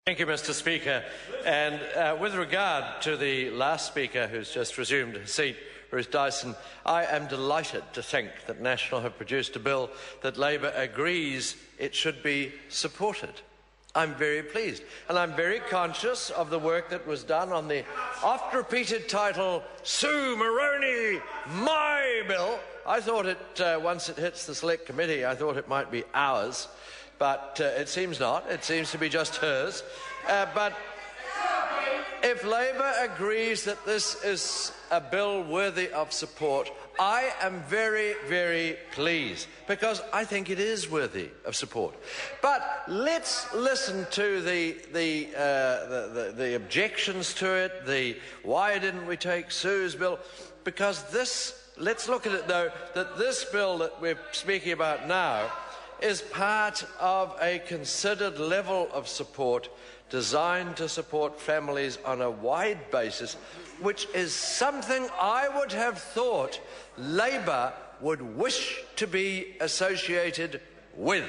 Thank you, Mr. Speaker. And with regard to the last speaker who's just resumed his seat, Bruce Dyson, I am delighted to think that National have produced a bill that Labor agrees it should be supported. I'm very pleased, and I'm very conscious of the work that was done on the oft-repeated title, Sue Moroney, my bill. I thought it, once it hits the Select Committee, I thought it might be ours. But it seems not. It seems to be just hers. But if Labor agrees that this is a bill worthy of support, I am very, very pleased, because I think it is worthy of support. But let's listen to the objections to it, the why didn't we take Sue's bill, because this, let's look at it though, that this bill that we're speaking about now is part of a considered level of support designed to support families on a wide basis, which is something I would have thought Labor would wish to be associated with.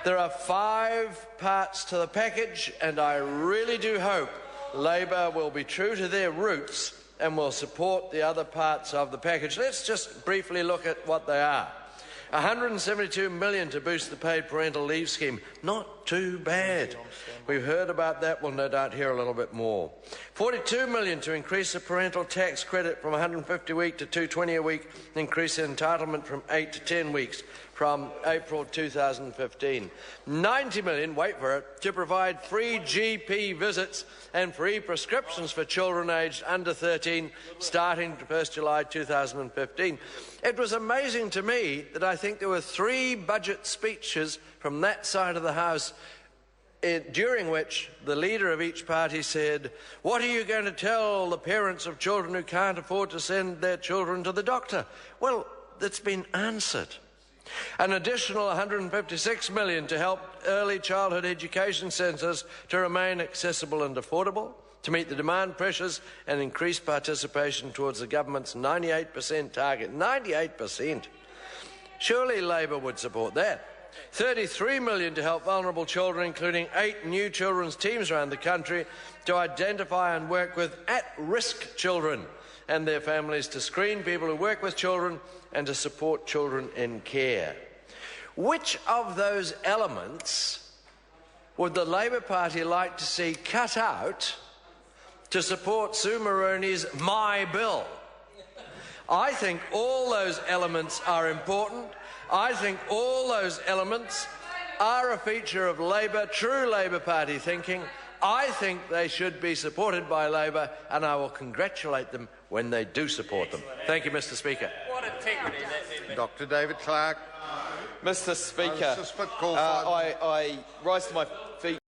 There are 5 parts to the package, and I really do hope Labor will be true to their roots and will support the other parts of the package. Let's just briefly look at what they are. $172 million to boost the paid parental leave scheme. Not too bad. We've heard about that. We'll no doubt hear a little bit more. $42 million to increase the parental tax credit from 150 a week to 220 a week, increase the entitlement from 8 to 10 weeks from April 2015. $90 million, wait for it, to provide free GP visits and free prescriptions for children aged under 13 starting 1st July 2015. It was amazing to me that I think there were 3 budget speeches from that side of the House during which the leader of each party said, "What are you going to tell the parents of children who can't afford to send their children to the doctor?" Well, that's been answered. An additional $156 million to help early childhood education centres to remain accessible and affordable, to meet the demand pressures and increase participation towards the government's 98% target. 98%. Surely Labor would support that. $33 million to help vulnerable children, including 8 new children's teams around the country to identify and work with at-risk children and their families, to screen people who work with children and to support children in care. Which of those elements would the Labor Party like to see cut out to support Sue Moroney's My Bill? I think all those elements are important. I think all those elements are a feature of Labor, true Labor Party thinking. I think they should be supported by Labor, and I will congratulate them when they do support them. Thank you, Mr. Speaker. What integrity that Dr. David Clark. Mr. Speaker, I rise to my feet.